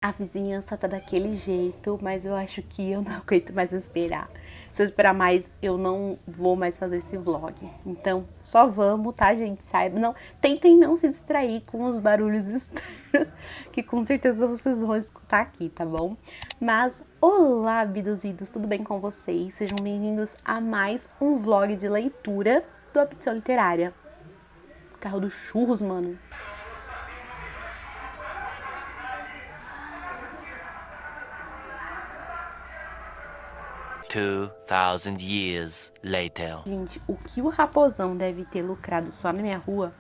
A vizinhança tá daquele jeito, mas eu acho que eu não aguento mais esperar. Se eu esperar mais, eu não vou mais fazer esse vlog. Então, só vamos, tá, gente? Saiba, não, tentem não se distrair com os barulhos externos, que com certeza vocês vão escutar aqui, tá bom? Mas, olá, abduzidos, tudo bem com vocês? Sejam bem-vindos a mais um vlog de leitura do Aptidão Literária. Carro dos churros, mano. 2000 years later. Gente, o que o Raposão deve ter lucrado só na minha rua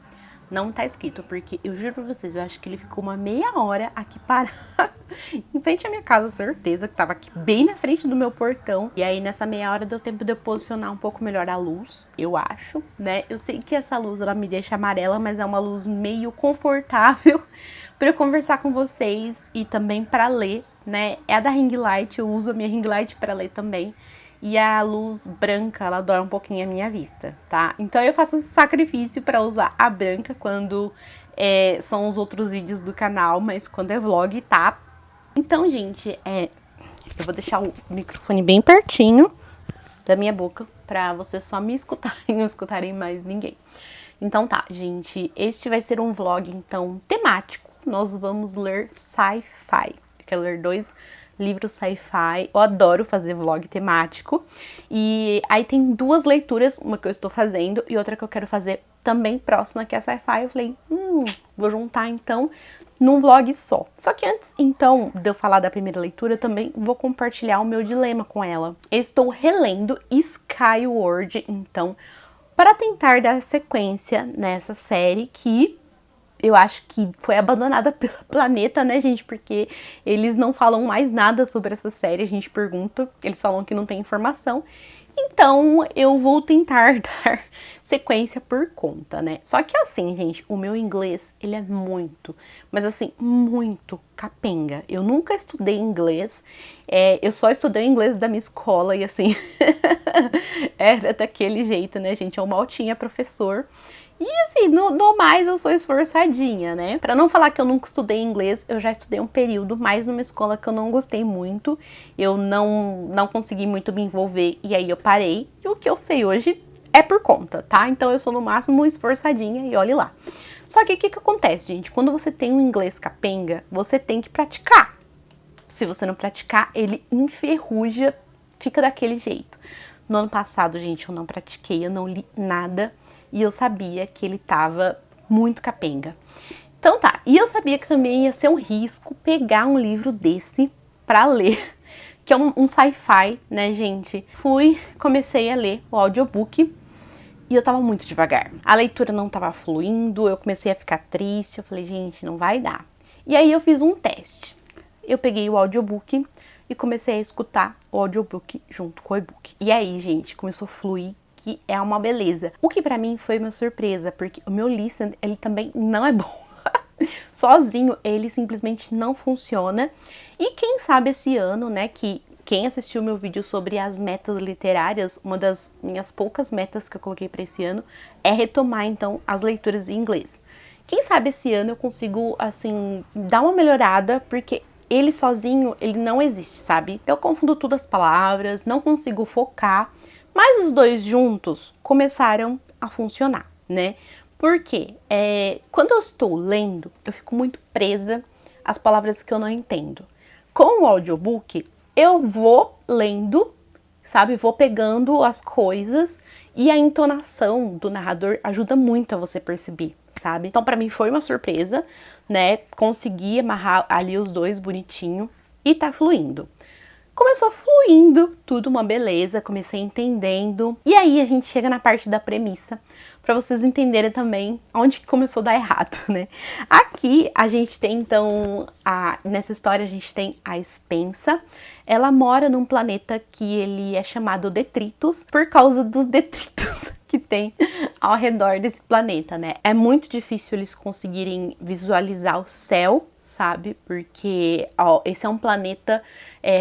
não tá escrito, porque eu juro pra vocês, eu acho que ele ficou uma meia hora aqui parado em frente à minha casa, certeza, que tava aqui bem na frente do meu portão. E aí nessa meia hora deu tempo de eu posicionar um pouco melhor a luz, eu acho, né? Eu sei que essa luz, ela me deixa amarela, mas é uma luz meio confortável pra eu conversar com vocês e também pra ler, né? É a da ring light, eu uso a minha ring light pra ler também. E a luz branca, ela dói um pouquinho a minha vista, tá? Então eu faço esse sacrifício pra usar a branca quando são os outros vídeos do canal, mas quando é vlog, tá? Então, gente, eu vou deixar o microfone bem pertinho da minha boca pra vocês só me escutarem, não escutarem mais ninguém. Então tá, gente, este vai ser um vlog, então, temático. Nós vamos ler sci-fi. Eu quero ler 2 livros sci-fi. Eu adoro fazer vlog temático. E aí tem 2 leituras, uma que eu estou fazendo e outra que eu quero fazer também próxima, que é sci-fi. Eu falei, vou juntar então num vlog só. Só que antes, então, de eu falar da primeira leitura, eu também vou compartilhar o meu dilema com ela. Eu estou relendo Skyward, então, para tentar dar sequência nessa série que eu acho que foi abandonada pelo planeta, né, gente? Porque eles não falam mais nada sobre essa série, a gente pergunta, eles falam que não tem informação. Então, eu vou tentar dar sequência por conta, né? Só que assim, gente, o meu inglês, ele é muito, mas assim, muito capenga. Eu nunca estudei inglês, eu só estudei inglês da minha escola e assim, era daquele jeito, né, gente? Eu mal tinha professor. E assim, no mais eu sou esforçadinha, né? Pra não falar que eu nunca estudei inglês, eu já estudei um período, mas numa escola que eu não gostei muito. Eu não consegui muito me envolver e aí eu parei. E o que eu sei hoje é por conta, tá? Então eu sou no máximo esforçadinha e olhe lá. Só que o que acontece, gente? Quando você tem um inglês capenga, você tem que praticar. Se você não praticar, ele enferruja, fica daquele jeito. No ano passado, gente, eu não pratiquei, eu não li nada. E eu sabia que ele tava muito capenga. Então tá, e eu sabia que também ia ser um risco pegar um livro desse pra ler, que é um sci-fi, né, gente? Comecei a ler o audiobook e eu tava muito devagar. A leitura não tava fluindo, eu comecei a ficar triste, eu falei, gente, não vai dar. E aí eu fiz um teste. Eu peguei o audiobook e comecei a escutar o audiobook junto com o e-book. E aí, gente, começou a fluir, que é uma beleza. O que pra mim foi uma surpresa, porque o meu listen, ele também não é bom. Sozinho, ele simplesmente não funciona. E quem sabe esse ano, né, que quem assistiu meu vídeo sobre as metas literárias, uma das minhas poucas metas que eu coloquei pra esse ano é retomar, então, as leituras em inglês. Quem sabe esse ano eu consigo, assim, dar uma melhorada, porque ele sozinho, ele não existe, sabe? Eu confundo todas as palavras, não consigo focar. Mas os 2 juntos começaram a funcionar, né? Porque quando eu estou lendo, eu fico muito presa às palavras que eu não entendo. Com o audiobook, eu vou lendo, sabe? Vou pegando as coisas e a entonação do narrador ajuda muito a você perceber, sabe? Então, pra mim foi uma surpresa, né? Consegui amarrar ali os 2 bonitinho e tá fluindo. Começou fluindo, tudo uma beleza, comecei entendendo. E aí a gente chega na parte da premissa, pra vocês entenderem também onde que começou a dar errado, né? Aqui a gente tem então, nessa história a gente tem a Spensa. Ela mora num planeta que ele é chamado Detritus por causa dos detritos que tem ao redor desse planeta, né? É muito difícil eles conseguirem visualizar o céu, sabe? Porque esse é um planeta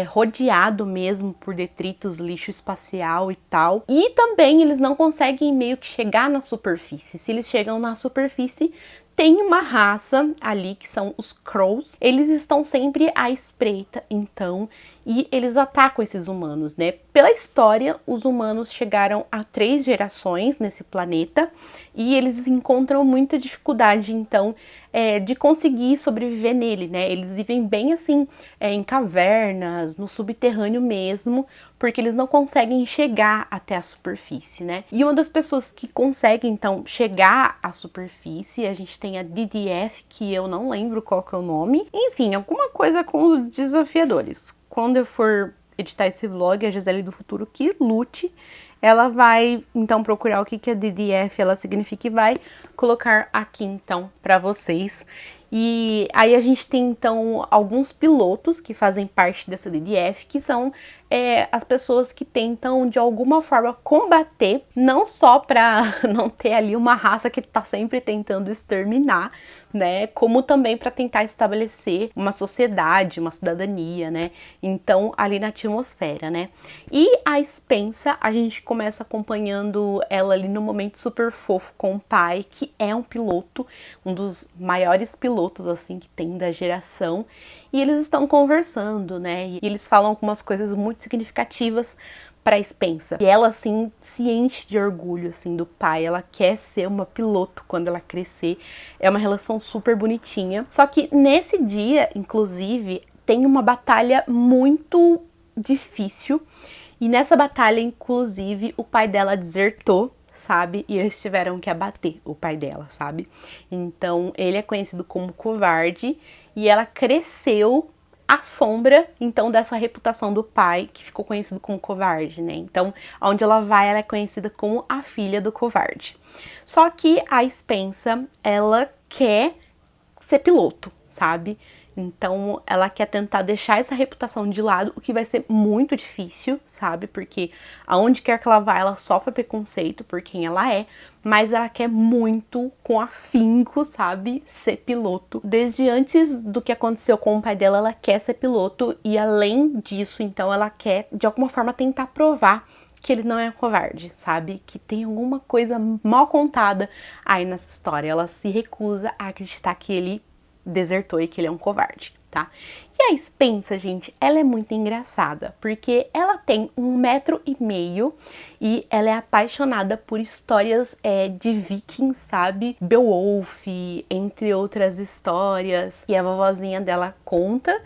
rodeado mesmo por detritos, lixo espacial e tal. E também eles não conseguem meio que chegar na superfície. Se eles chegam na superfície, tem uma raça ali que são os Crows. Eles estão sempre à espreita, então, e eles atacam esses humanos, né? Pela história, os humanos chegaram a 3 gerações nesse planeta e eles encontram muita dificuldade, então, de conseguir sobreviver nele, né? Eles vivem bem assim, em cavernas, no subterrâneo mesmo, porque eles não conseguem chegar até a superfície, né? E uma das pessoas que consegue, então, chegar à superfície, a gente tem a DDF, que eu não lembro qual que é o nome. Enfim, alguma coisa com os desafiadores. Quando eu for editar esse vlog, a Gisele do futuro que lute, ela vai, então, procurar o que a DDF ela significa e vai colocar aqui, então, para vocês. E aí a gente tem, então, alguns pilotos que fazem parte dessa DDF, que são as pessoas que tentam, de alguma forma, combater, não só para não ter ali uma raça que tá sempre tentando exterminar, né, como também para tentar estabelecer uma sociedade, uma cidadania, né, então, ali na atmosfera, né. E a Spensa, a gente começa acompanhando ela ali no momento super fofo com o pai, que é um piloto, um dos maiores pilotos, assim, que tem da geração, e eles estão conversando, né, e eles falam algumas coisas muito significativas para Spensa. E ela, assim, se enche de orgulho, assim, do pai. Ela quer ser uma piloto quando ela crescer. É uma relação super bonitinha. Só que nesse dia, inclusive, tem uma batalha muito difícil. E nessa batalha, inclusive, o pai dela desertou, sabe? E eles tiveram que abater o pai dela, sabe? Então, ele é conhecido como covarde. E ela cresceu à sombra, então, dessa reputação do pai, que ficou conhecido como covarde, né? Então, onde ela vai, ela é conhecida como a filha do covarde. Só que a Spensa, ela quer ser piloto, sabe? Então, ela quer tentar deixar essa reputação de lado, o que vai ser muito difícil, sabe? Porque aonde quer que ela vá, ela sofre preconceito por quem ela é, mas ela quer muito, com afinco, sabe, ser piloto. Desde antes do que aconteceu com o pai dela, ela quer ser piloto e além disso, então, ela quer, de alguma forma, tentar provar que ele não é covarde, sabe? Que tem alguma coisa mal contada aí nessa história. Ela se recusa a acreditar que ele desertou e que ele é um covarde, tá? E a Spensa, gente, ela é muito engraçada, porque ela tem 1,5 m e ela é apaixonada por histórias de vikings, sabe? Beowulf, entre outras histórias que a vovozinha dela conta.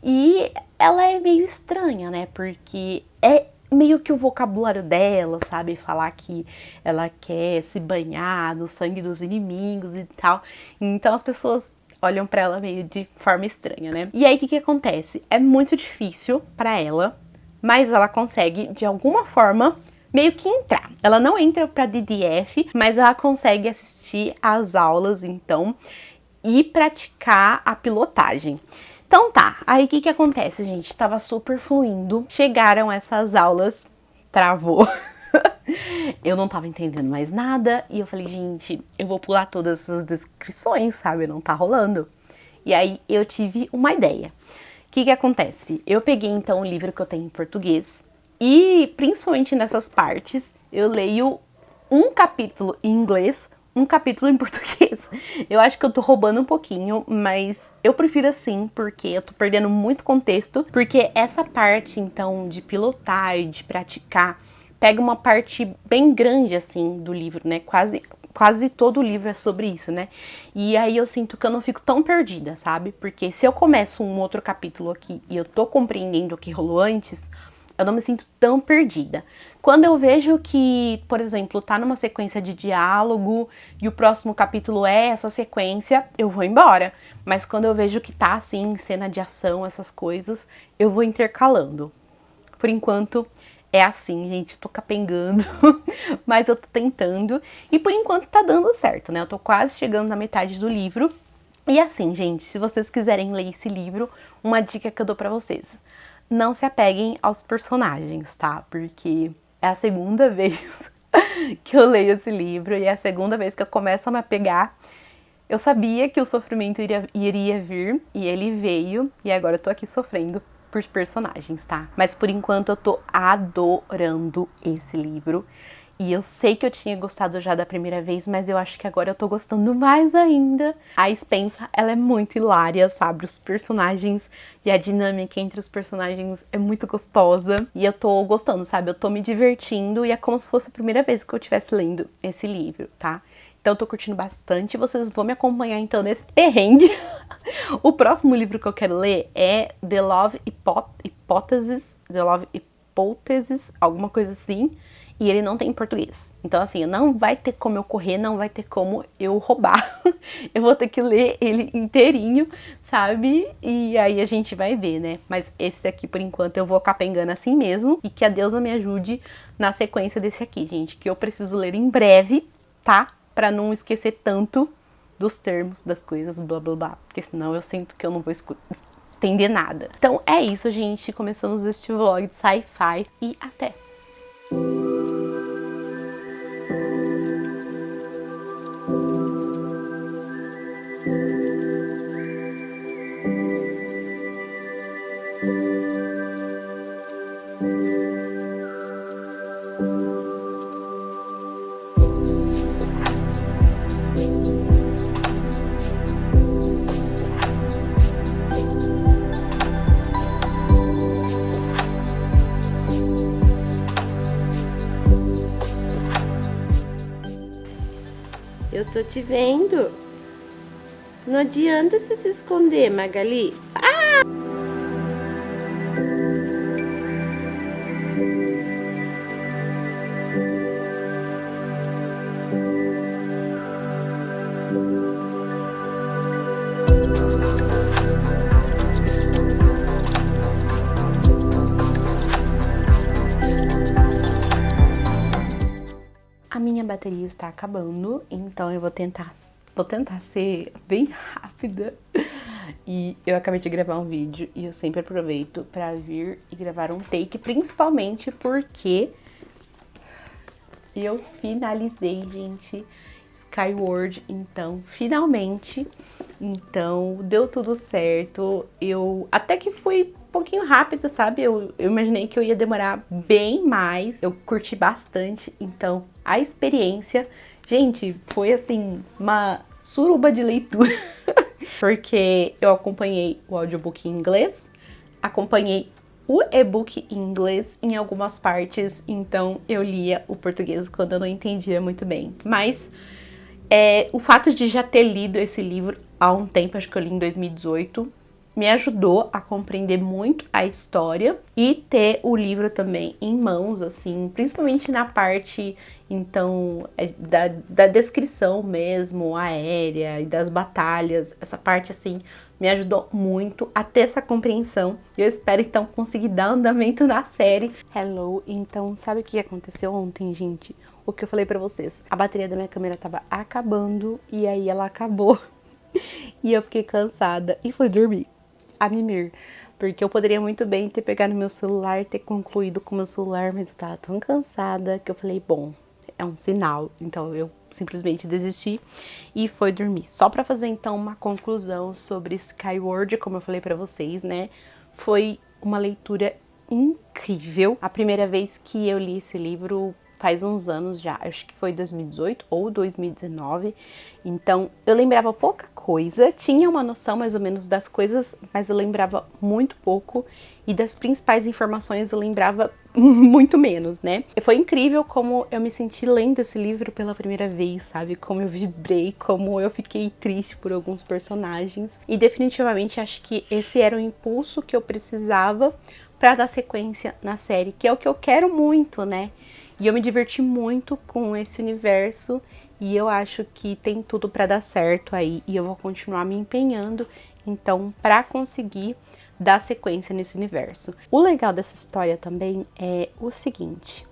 E ela é meio estranha, né? Porque é meio que o vocabulário dela, sabe? Falar que ela quer se banhar no sangue dos inimigos e tal. Então as pessoas olham pra ela meio de forma estranha, né? E aí, o que acontece? É muito difícil pra ela, mas ela consegue, de alguma forma, meio que entrar. Ela não entra pra DDF, mas ela consegue assistir às aulas, então, e praticar a pilotagem. Então tá, aí o que acontece, gente? Tava super fluindo, chegaram essas aulas, travou. Eu não tava entendendo mais nada e eu falei, gente, eu vou pular todas essas descrições, sabe? Não tá rolando. E aí eu tive uma ideia. O que acontece? Eu peguei então o livro que eu tenho em português e, principalmente nessas partes, eu leio um capítulo em inglês, um capítulo em português. Eu acho que eu tô roubando um pouquinho, mas eu prefiro assim, porque eu tô perdendo muito contexto, porque essa parte, então, de pilotar e de praticar, pega uma parte bem grande, assim, do livro, né? Quase todo o livro é sobre isso, né? E aí eu sinto que eu não fico tão perdida, sabe? Porque se eu começo um outro capítulo aqui e eu tô compreendendo o que rolou antes, eu não me sinto tão perdida. Quando eu vejo que, por exemplo, tá numa sequência de diálogo e o próximo capítulo é essa sequência, eu vou embora. Mas quando eu vejo que tá, assim, cena de ação, essas coisas, eu vou intercalando. Por enquanto, é assim, gente, tô capengando, mas eu tô tentando. E por enquanto tá dando certo, né? Eu tô quase chegando na metade do livro. E assim, gente, se vocês quiserem ler esse livro, uma dica que eu dou pra vocês: não se apeguem aos personagens, tá? Porque é a segunda vez que eu leio esse livro e é a segunda vez que eu começo a me apegar. Eu sabia que o sofrimento iria vir e ele veio e agora eu tô aqui sofrendo por personagens, tá? Mas por enquanto eu tô adorando esse livro E eu sei que eu tinha gostado já da primeira vez, mas eu acho que agora eu tô gostando mais ainda. A Spensa, ela é muito hilária, sabe? Os personagens e a dinâmica entre os personagens é muito gostosa. E eu tô gostando, sabe? Eu tô me divertindo e é como se fosse a primeira vez que eu estivesse lendo esse livro, tá? Então eu tô curtindo bastante. Vocês vão me acompanhar então nesse perrengue. O próximo livro que eu quero ler é The Love Hypothesis, alguma coisa assim. E ele não tem em português. Então, assim, não vai ter como eu correr, não vai ter como eu roubar. Eu vou ter que ler ele inteirinho, sabe? E aí a gente vai ver, né? Mas esse aqui, por enquanto, eu vou capengando assim mesmo. E que a deusa me ajude na sequência desse aqui, gente. Que eu preciso ler em breve, tá? Pra não esquecer tanto dos termos, das coisas, blá, blá, blá. Porque senão eu sinto que eu não vou entender nada. Então, é isso, gente. Começamos este vlog de sci-fi. E até! Eu tô te vendo. Não adianta você se esconder, Magali. A minha bateria está acabando, então eu vou tentar ser bem rápida. E eu acabei de gravar um vídeo e eu sempre aproveito pra vir e gravar um take, principalmente porque eu finalizei, gente, Skyward, então, finalmente. Então, deu tudo certo. Eu até que fui um pouquinho rápido, sabe? Eu imaginei que eu ia demorar bem mais. Eu curti bastante, então a experiência, gente, foi assim, uma suruba de leitura. Porque eu acompanhei o audiobook em inglês, acompanhei o e-book em inglês em algumas partes, então eu lia o português quando eu não entendia muito bem. Mas o fato de já ter lido esse livro há um tempo, acho que eu li em 2018, me ajudou a compreender muito a história e ter o livro também em mãos, assim, principalmente na parte, então, da descrição mesmo, aérea e das batalhas. Essa parte, assim, me ajudou muito a ter essa compreensão. Eu espero, então, conseguir dar andamento na série. Hello! Então, sabe o que aconteceu ontem, gente? O que eu falei pra vocês. A bateria da minha câmera tava acabando e aí ela acabou. E eu fiquei cansada e fui dormir. A mimir, porque eu poderia muito bem ter pegado meu celular, ter concluído com meu celular, mas eu tava tão cansada que eu falei, bom, é um sinal. Então eu simplesmente desisti e fui dormir. Só pra fazer então uma conclusão sobre Skyward, como eu falei pra vocês, né? Foi uma leitura incrível. A primeira vez que eu li esse livro faz uns anos já, acho que foi 2018 ou 2019, então eu lembrava pouca coisa, tinha uma noção mais ou menos das coisas, mas eu lembrava muito pouco, e das principais informações eu lembrava muito menos, né? E foi incrível como eu me senti lendo esse livro pela primeira vez, sabe? Como eu vibrei, como eu fiquei triste por alguns personagens, e definitivamente acho que esse era o impulso que eu precisava para dar sequência na série, que é o que eu quero muito, né? E eu me diverti muito com esse universo e eu acho que tem tudo para dar certo aí e eu vou continuar me empenhando, então, para conseguir dar sequência nesse universo. O legal dessa história também é o seguinte,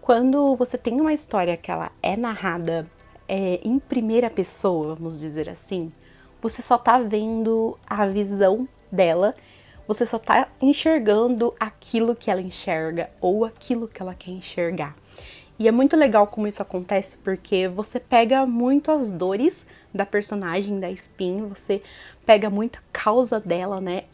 quando você tem uma história que ela é narrada em primeira pessoa, vamos dizer assim, você só tá vendo a visão dela, você só tá enxergando aquilo que ela enxerga ou aquilo que ela quer enxergar. E é muito legal como isso acontece, porque você pega muito as dores da personagem, da Spin, você pega muita causa dela, né?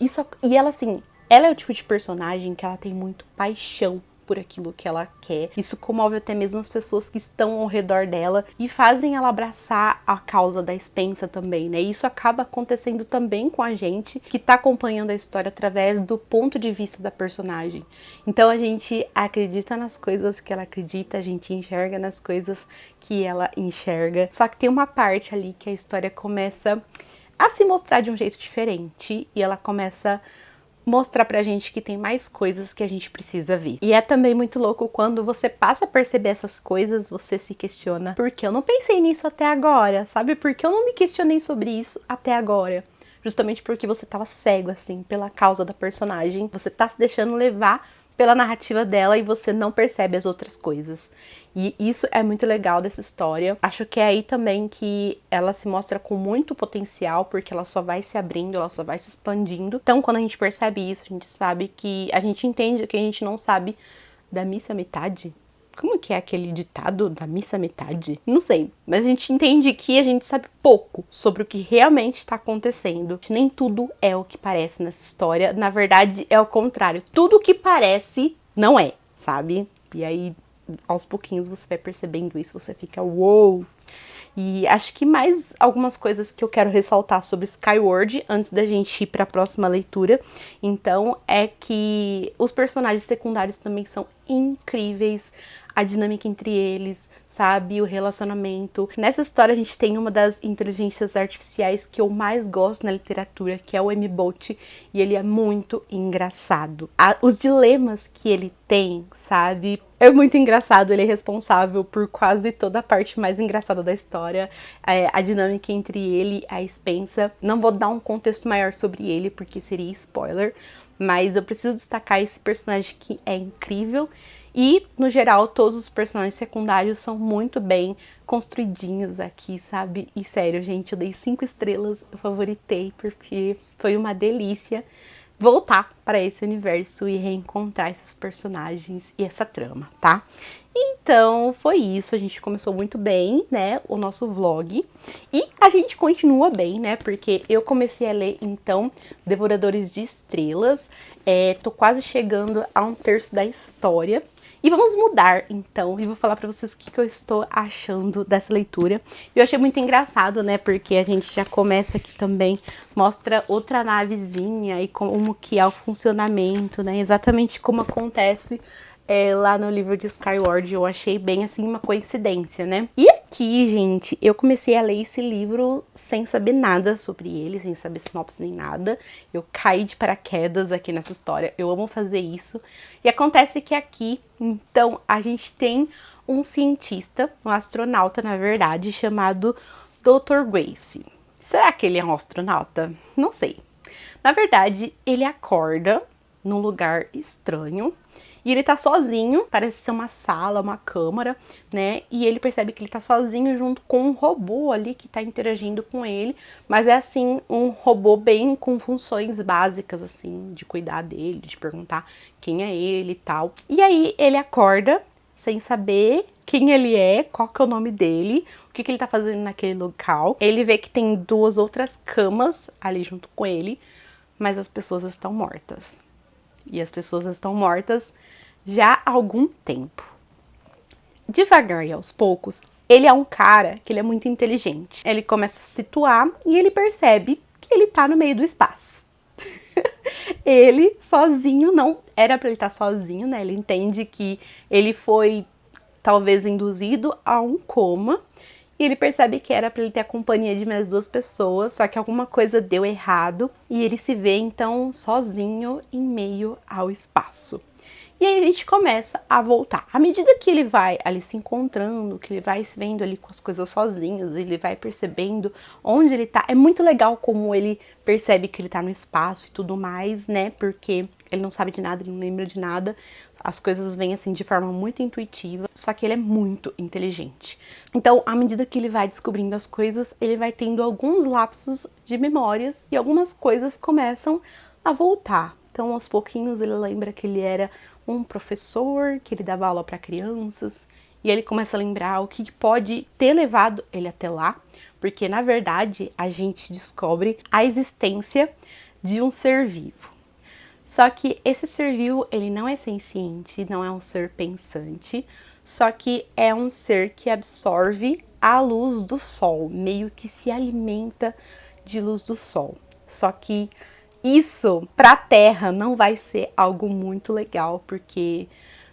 E ela, assim, ela é o tipo de personagem que ela tem muito paixão por aquilo que ela quer. Isso comove até mesmo as pessoas que estão ao redor dela e fazem ela abraçar a causa da Spensa também, né? Isso acaba acontecendo também com a gente que tá acompanhando a história através do ponto de vista da personagem. Então a gente acredita nas coisas que ela acredita, a gente enxerga nas coisas que ela enxerga. Só que tem uma parte ali que a história começa a se mostrar de um jeito diferente e ela começa a mostrar pra gente que tem mais coisas que a gente precisa ver. E é também muito louco quando você passa a perceber essas coisas, você se questiona: por que eu não pensei nisso até agora? Sabe? Por que eu não me questionei sobre isso até agora? Justamente porque você tava cego, assim, pela causa da personagem. Você tá se deixando levar pela narrativa dela e você não percebe as outras coisas. E isso é muito legal dessa história. Acho que é aí também que ela se mostra com muito potencial, porque ela só vai se abrindo, ela só vai se expandindo. Então, quando a gente percebe isso, a gente sabe que a gente entende que a gente não sabe da missa à metade. Como que é aquele ditado da missa à metade? Não sei, mas a gente entende que a gente sabe pouco sobre o que realmente está acontecendo. Nem tudo é o que parece nessa história. Na verdade, é o contrário. Tudo o que parece não é, sabe? E aí, aos pouquinhos, você vai percebendo isso, você fica uou! E acho que mais algumas coisas que eu quero ressaltar sobre Skyward antes da gente ir para a próxima leitura. Então, é que os personagens secundários também são incríveis. A dinâmica entre eles, sabe? O relacionamento. Nessa história a gente tem uma das inteligências artificiais que eu mais gosto na literatura, que é o M-Bot, e ele é muito engraçado. Os dilemas que ele tem, sabe? É muito engraçado, ele é responsável por quase toda a parte mais engraçada da história. A dinâmica entre ele e a Spensa. Não vou dar um contexto maior sobre ele, porque seria spoiler, mas eu preciso destacar esse personagem que é incrível. E, no geral, todos os personagens secundários são muito bem construidinhos aqui, sabe? E sério, gente, eu dei 5 estrelas, eu favoritei, porque foi uma delícia voltar para esse universo e reencontrar esses personagens e essa trama, tá? Então, foi isso, a gente começou muito bem, né, o nosso vlog, e a gente continua bem, né, porque eu comecei a ler, então, Devoradores de Estrelas, tô quase chegando a 1/3 da história. E vamos mudar, então, e vou falar pra vocês o que eu estou achando dessa leitura. Eu achei muito engraçado, né, porque a gente já começa aqui também, mostra outra navezinha e como que é o funcionamento, né, exatamente como acontece lá no livro de Skyward. Eu achei bem, assim, uma coincidência, né. E aqui, gente, eu comecei a ler esse livro sem saber nada sobre ele, sem saber sinopse nem nada. Eu caí de paraquedas aqui nessa história, eu amo fazer isso. E acontece que aqui, então, a gente tem um cientista, um astronauta, na verdade, chamado Dr. Grace. Será que ele é um astronauta? Não sei. Na verdade, ele acorda num lugar estranho e ele tá sozinho, parece ser uma sala, uma câmara, né? E ele percebe que ele tá sozinho junto com um robô ali que tá interagindo com ele, mas é assim, um robô bem com funções básicas, assim, de cuidar dele, de perguntar quem é ele e tal. E aí ele acorda sem saber quem ele é, qual que é o nome dele, o que ele tá fazendo naquele local. Ele vê que tem 2 outras camas ali junto com ele, mas as pessoas estão mortas. E as pessoas estão mortas já há algum tempo. Devagar e aos poucos, ele é um cara que ele é muito inteligente. Ele começa a se situar e ele percebe que ele tá no meio do espaço. Ele sozinho, não era pra ele estar sozinho, né? Ele entende que ele foi talvez induzido a um coma. E ele percebe que era para ele ter a companhia de mais 2 pessoas, só que alguma coisa deu errado e ele se vê então sozinho em meio ao espaço. E aí a gente começa a voltar. À medida que ele vai ali se encontrando, que ele vai se vendo ali com as coisas sozinhos, ele vai percebendo onde ele tá. É muito legal como ele percebe que ele tá no espaço e tudo mais, né? Porque ele não sabe de nada, ele não lembra de nada. As coisas vêm assim de forma muito intuitiva, só que ele é muito inteligente. Então, à medida que ele vai descobrindo as coisas, ele vai tendo alguns lapsos de memórias e algumas coisas começam a voltar. Então, aos pouquinhos, ele lembra que ele era um professor, que ele dava aula para crianças, e ele começa a lembrar o que pode ter levado ele até lá, porque, na verdade, a gente descobre a existência de um ser vivo. Só que esse ser vivo, ele não é senciente, não é um ser pensante, só que é um ser que absorve a luz do sol, meio que se alimenta de luz do sol. Só que isso para a Terra não vai ser algo muito legal, porque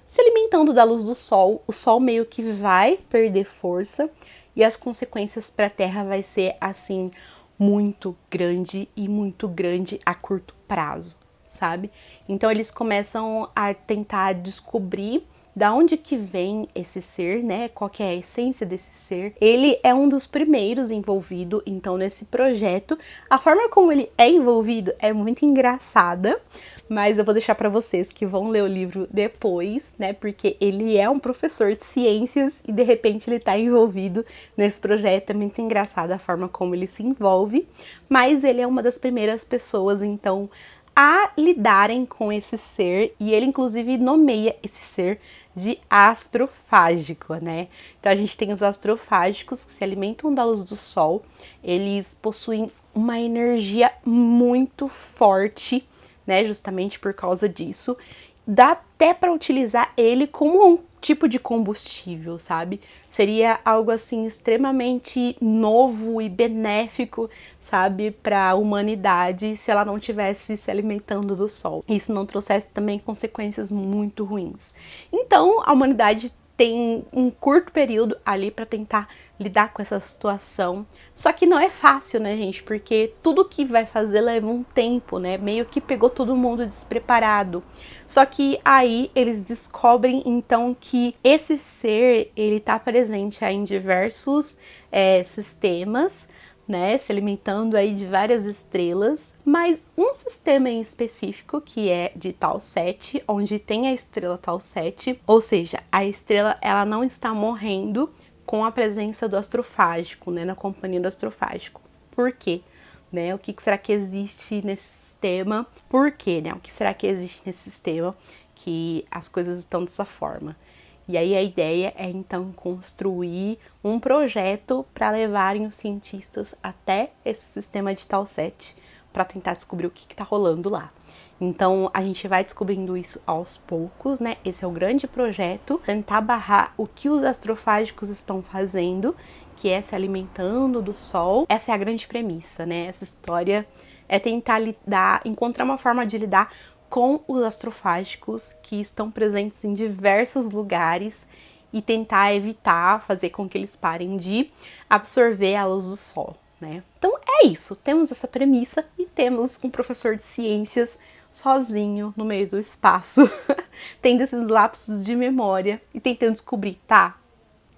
se alimentando da luz do sol, o sol meio que vai perder força e as consequências para a Terra vai ser assim muito grande e muito grande a curto prazo, sabe? Então eles começam a tentar descobrir da onde que vem esse ser, né? Qual que é a essência desse ser. Ele é um dos primeiros envolvido, então, nesse projeto. A forma como ele é envolvido é muito engraçada, mas eu vou deixar para vocês que vão ler o livro depois, né? Porque ele é um professor de ciências e de repente ele tá envolvido nesse projeto. É muito engraçada a forma como ele se envolve, mas ele é uma das primeiras pessoas, então, a lidarem com esse ser, e ele inclusive nomeia esse ser de astrofágico, né? Então a gente tem os astrofágicos que se alimentam da luz do sol, eles possuem uma energia muito forte, né? Justamente por causa disso. Dá até para utilizar ele como um tipo de combustível, sabe? Seria algo assim extremamente novo e benéfico, sabe, para a humanidade se ela não tivesse se alimentando do sol. Isso não trouxesse também consequências muito ruins. Então, a humanidade tem um curto período ali para tentar lidar com essa situação. Só que não é fácil, né, gente? Porque tudo que vai fazer leva um tempo, né? Meio que pegou todo mundo despreparado. Só que aí eles descobrem, então, que esse ser, ele tá presente aí em diversos sistemas, né, se alimentando aí de várias estrelas, mas um sistema em específico que é de Tau 7, onde tem a estrela Tau 7, ou seja, a estrela ela não está morrendo com a presença do astrofágico, né, na companhia do astrofágico. Por quê? Né, o que será que existe nesse sistema? Por quê, né? O que será que existe nesse sistema que as coisas estão dessa forma? E aí a ideia é então construir um projeto para levarem os cientistas até esse sistema de Tau 7 para tentar descobrir o que está rolando lá. Então a gente vai descobrindo isso aos poucos, né? Esse é o grande projeto, tentar barrar o que os astrofágicos estão fazendo, que é se alimentando do sol. Essa é a grande premissa, né? Essa história é tentar encontrar uma forma de lidar com os astrofágicos que estão presentes em diversos lugares e tentar evitar, fazer com que eles parem de absorver a luz do sol, né? Então é isso, temos essa premissa e temos um professor de ciências sozinho no meio do espaço, tendo esses lapsos de memória e tentando descobrir, tá,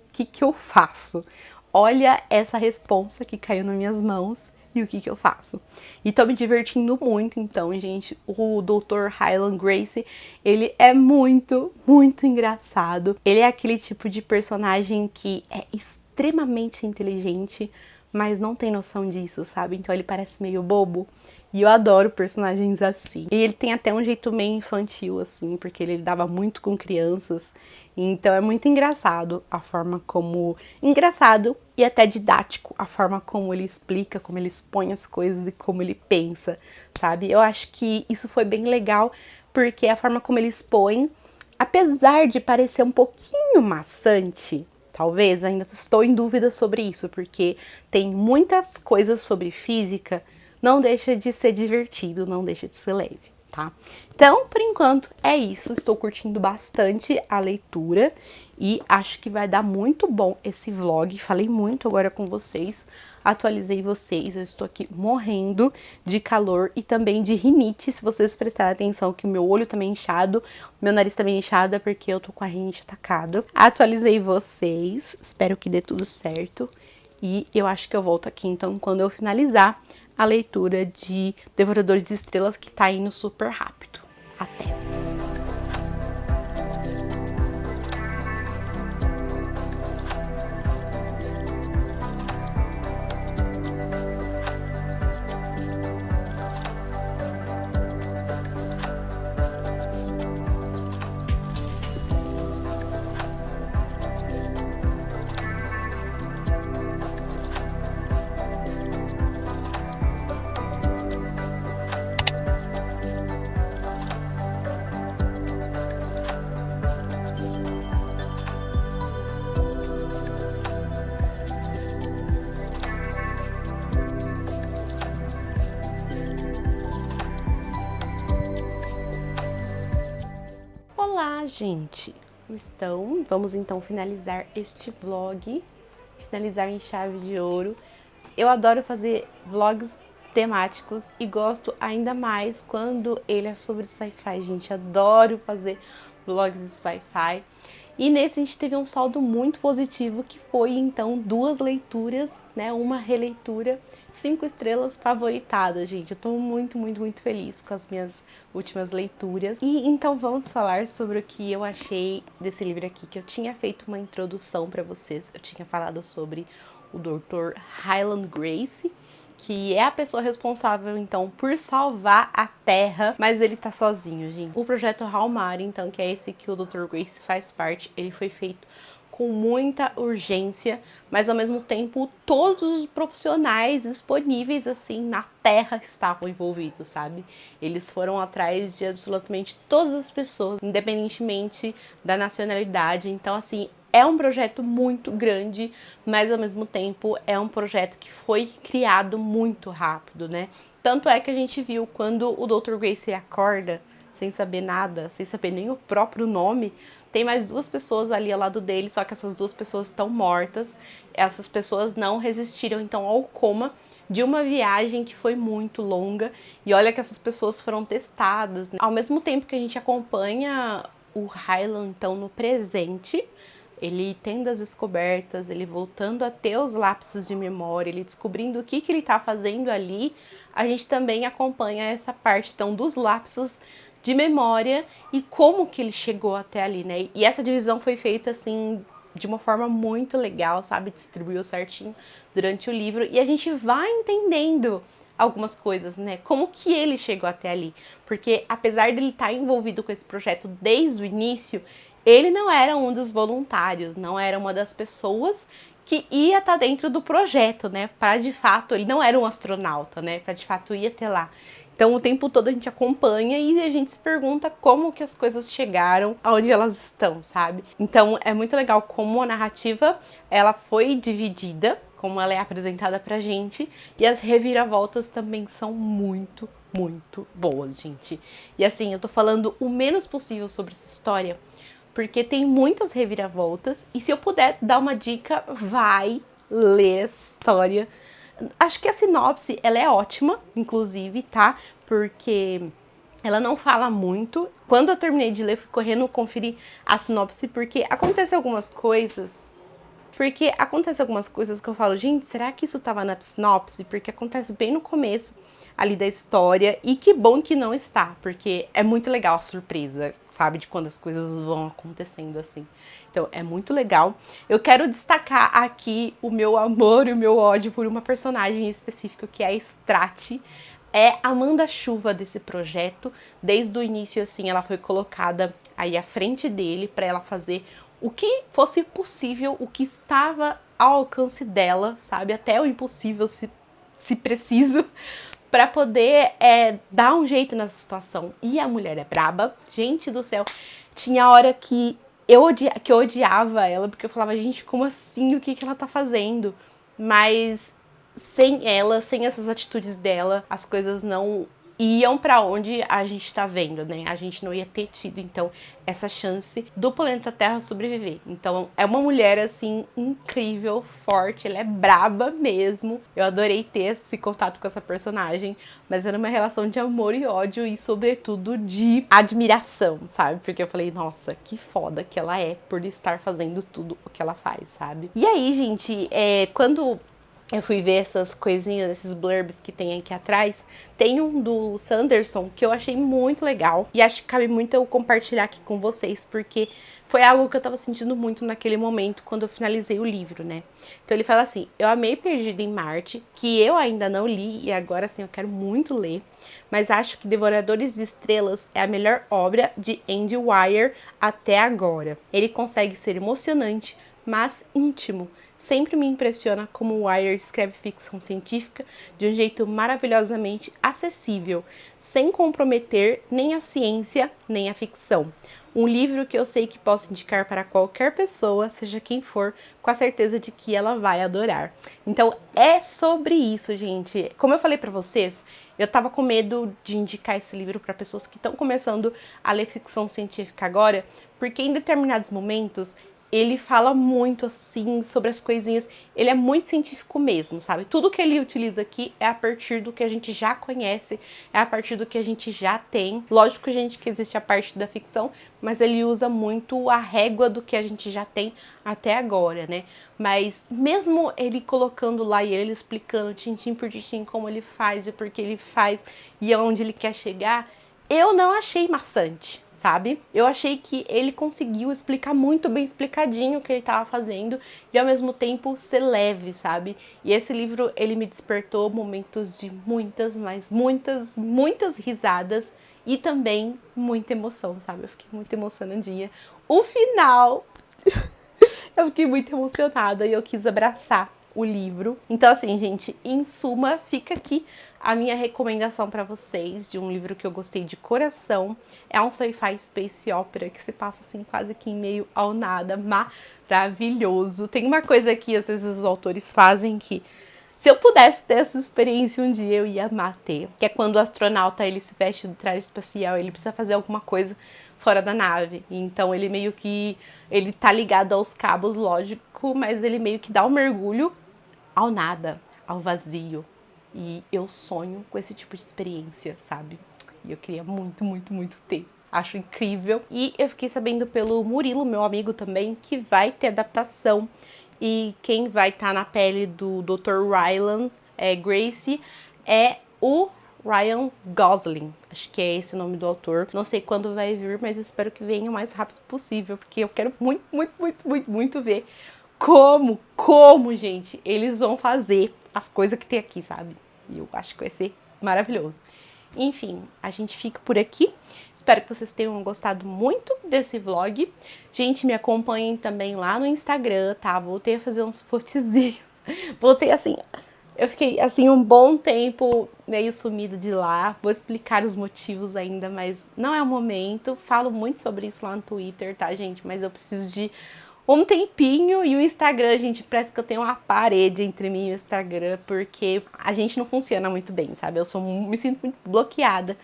o que eu faço? Olha essa responsa que caiu nas minhas mãos. E o que eu faço? E tô me divertindo muito, então, gente. O Dr. Hyland Gracie, ele é muito, muito engraçado. Ele é aquele tipo de personagem que é extremamente inteligente, mas não tem noção disso, sabe? Então ele parece meio bobo. E eu adoro personagens assim. E ele tem até um jeito meio infantil, assim, porque ele lidava muito com crianças. Então é muito engraçado a forma como... Engraçado e até didático a forma como ele explica, como ele expõe as coisas e como ele pensa, sabe? Eu acho que isso foi bem legal, porque a forma como ele expõe, apesar de parecer um pouquinho maçante, talvez, ainda estou em dúvida sobre isso, porque tem muitas coisas sobre física, não deixa de ser divertido, não deixa de ser leve, tá? Então, por enquanto, é isso. Estou curtindo bastante a leitura e acho que vai dar muito bom esse vlog. Falei muito agora com vocês, atualizei vocês. Eu estou aqui morrendo de calor e também de rinite. Se vocês prestarem atenção que o meu olho também é inchado, meu nariz também é inchado, é porque eu tô com a rinite atacada. Atualizei vocês, espero que dê tudo certo. E eu acho que eu volto aqui, então, quando eu finalizar a leitura de Devoradores de Estrelas, que tá indo super rápido. Até! Olá, gente! Como estão? Vamos então finalizar este vlog, finalizar em chave de ouro. Eu adoro fazer vlogs temáticos e gosto ainda mais quando ele é sobre sci-fi, gente. Adoro fazer vlogs de sci-fi. E nesse a gente teve um saldo muito positivo, que foi então 2 leituras, né? Uma releitura, 5 estrelas favoritadas, gente. Eu tô muito feliz com as minhas últimas leituras. E então vamos falar sobre o que eu achei desse livro aqui, que eu tinha feito uma introdução para vocês. Eu tinha falado sobre o Dr. Hyland Grace, que é a pessoa responsável, então, por salvar a Terra, mas ele tá sozinho, gente. O projeto Halmari, então, que é esse que o Dr. Grace faz parte, ele foi feito com muita urgência, mas ao mesmo tempo todos os profissionais disponíveis, assim, na Terra estavam envolvidos, sabe? Eles foram atrás de absolutamente todas as pessoas, independentemente da nacionalidade. Então, assim, é um projeto muito grande, mas ao mesmo tempo é um projeto que foi criado muito rápido, né? Tanto é que a gente viu quando o Dr. Grace acorda, sem saber nada, sem saber nem o próprio nome, tem mais 2 pessoas ali ao lado dele, só que essas 2 pessoas estão mortas. Essas pessoas não resistiram, então, ao coma de uma viagem que foi muito longa. E olha que essas pessoas foram testadas, né? Ao mesmo tempo que a gente acompanha o Hyland, então, no presente, ele tendo as descobertas, ele voltando a ter os lapsos de memória, ele descobrindo o que ele tá fazendo ali, a gente também acompanha essa parte, então, dos lapsos de memória e como que ele chegou até ali, né? E essa divisão foi feita, assim, de uma forma muito legal, sabe? Distribuiu certinho durante o livro e a gente vai entendendo algumas coisas, né? Como que ele chegou até ali. Porque apesar dele estar envolvido com esse projeto desde o início, ele não era um dos voluntários, não era uma das pessoas que ia estar dentro do projeto, né? Para de fato, ele não era um astronauta, né? Para de fato ir até lá. Então o tempo todo a gente acompanha e a gente se pergunta como que as coisas chegaram aonde elas estão, sabe? Então é muito legal como a narrativa ela foi dividida, como ela é apresentada pra gente, e as reviravoltas também são muito boas, gente. E assim, eu tô falando o menos possível sobre essa história, porque tem muitas reviravoltas, e se eu puder dar uma dica, vai ler essa história. Acho que a sinopse, ela é ótima, inclusive, tá? Porque ela não fala muito. Quando eu terminei de ler, fui correndo conferir a sinopse, porque acontecem algumas coisas... que eu falo, gente, será que isso tava na sinopse? Porque acontece bem no começo ali da história, e que bom que não está, porque é muito legal a surpresa, sabe, de quando as coisas vão acontecendo assim. Então é muito legal. Eu quero destacar aqui o meu amor e o meu ódio por uma personagem específica, que é a Strat. É a manda-chuva desse projeto. Desde o início, assim, ela foi colocada aí à frente dele para ela fazer o que fosse possível, o que estava ao alcance dela, sabe, até o impossível se preciso, para poder dar um jeito nessa situação. E a mulher é braba, gente do céu. Tinha hora que eu odiava ela, porque eu falava, gente, como assim? O que ela tá fazendo? Mas sem ela, sem essas atitudes dela, as coisas não iam pra onde a gente tá vendo, né? A gente não ia ter tido, então, essa chance do planeta Terra sobreviver. Então, é uma mulher, assim, incrível, forte, ela é braba mesmo. Eu adorei ter esse contato com essa personagem, mas era uma relação de amor e ódio e, sobretudo, de admiração, sabe? Porque eu falei, nossa, que foda que ela é por estar fazendo tudo o que ela faz, sabe? E aí, gente, quando eu fui ver essas coisinhas, esses blurbs que tem aqui atrás, tem um do Sanderson que eu achei muito legal e acho que cabe muito eu compartilhar aqui com vocês, porque foi algo que eu tava sentindo muito naquele momento quando eu finalizei o livro, né? Então ele fala assim: eu amei Perdido em Marte, que eu ainda não li e agora sim eu quero muito ler, mas acho que Devoradores de Estrelas é a melhor obra de Andy Weir até agora. Ele consegue ser emocionante, mas íntimo. Sempre me impressiona como o Wire escreve ficção científica de um jeito maravilhosamente acessível, sem comprometer nem a ciência nem a ficção. Um livro que eu sei que posso indicar para qualquer pessoa, seja quem for, com a certeza de que ela vai adorar. Então é sobre isso, gente. Como eu falei para vocês, eu tava com medo de indicar esse livro para pessoas que estão começando a ler ficção científica agora, porque em determinados momentos ele fala muito assim sobre as coisinhas, ele é muito científico mesmo, sabe? Tudo que ele utiliza aqui é a partir do que a gente já conhece, é a partir do que a gente já tem. Lógico, gente, que existe a parte da ficção, mas ele usa muito a régua do que a gente já tem até agora, né? Mas mesmo ele colocando lá e ele explicando tintim por tintim como ele faz e por que ele faz e aonde ele quer chegar, eu não achei maçante, sabe? Eu achei que ele conseguiu explicar muito bem explicadinho o que ele estava fazendo e ao mesmo tempo ser leve, sabe? E esse livro, ele me despertou momentos de muitas, mas muitas risadas e também muita emoção, sabe? Eu fiquei muito emocionadinha. O final, eu fiquei muito emocionada e eu quis abraçar o livro. Então assim, gente, em suma, fica aqui a minha recomendação para vocês de um livro que eu gostei de coração. É um sci-fi space opera que se passa assim quase que em meio ao nada, maravilhoso. Tem uma coisa que às vezes os autores fazem que se eu pudesse ter essa experiência um dia eu ia amar ter, que é quando o astronauta ele se veste do traje espacial, ele precisa fazer alguma coisa fora da nave. Então ele meio que ele tá ligado aos cabos, lógico, mas ele meio que dá um mergulho ao nada, ao vazio. E eu sonho com esse tipo de experiência, sabe? E eu queria muito ter. Acho incrível. E eu fiquei sabendo pelo Murilo, meu amigo também, que vai ter adaptação. E quem vai estar na pele do Dr. Ryan Gracie é o Ryan Gosling. Acho que é esse o nome do autor. Não sei quando vai vir, mas espero que venha o mais rápido possível, porque eu quero muito ver como, gente, eles vão fazer as coisas que tem aqui, sabe? E eu acho que vai ser maravilhoso. Enfim, a gente fica por aqui. Espero que vocês tenham gostado muito desse vlog. Gente, me acompanhem também lá no Instagram, tá? Voltei a fazer uns postzinhos. Voltei assim... Eu fiquei, assim, um bom tempo meio sumida de lá. Vou explicar os motivos ainda, mas não é o momento. Falo muito sobre isso lá no Twitter, tá, gente? Mas eu preciso de um tempinho. E o Instagram, gente, parece que eu tenho uma parede entre mim e o Instagram, porque a gente não funciona muito bem, sabe? Me sinto muito bloqueada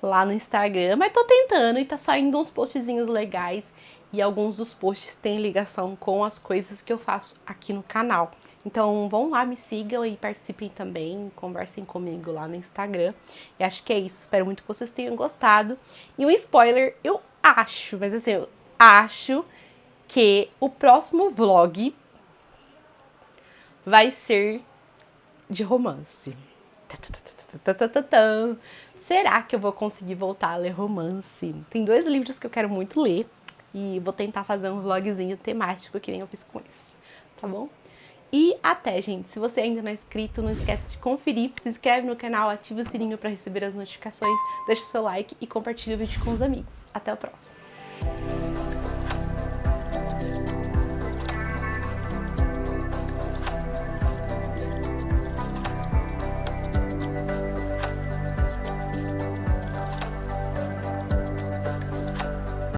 lá no Instagram, mas tô tentando e tá saindo uns postzinhos legais. E alguns dos posts têm ligação com as coisas que eu faço aqui no canal. Então vão lá, me sigam e participem também, conversem comigo lá no Instagram. E acho que é isso, espero muito que vocês tenham gostado. E um spoiler, eu acho, mas assim, eu acho que o próximo vlog vai ser de romance. Será que eu vou conseguir voltar a ler romance? Tem 2 livros que eu quero muito ler e vou tentar fazer um vlogzinho temático que nem eu fiz com esse, tá bom? E até, gente, se você ainda não é inscrito, não esquece de conferir, se inscreve no canal, ativa o sininho para receber as notificações, deixa o seu like e compartilha o vídeo com os amigos. Até o próximo!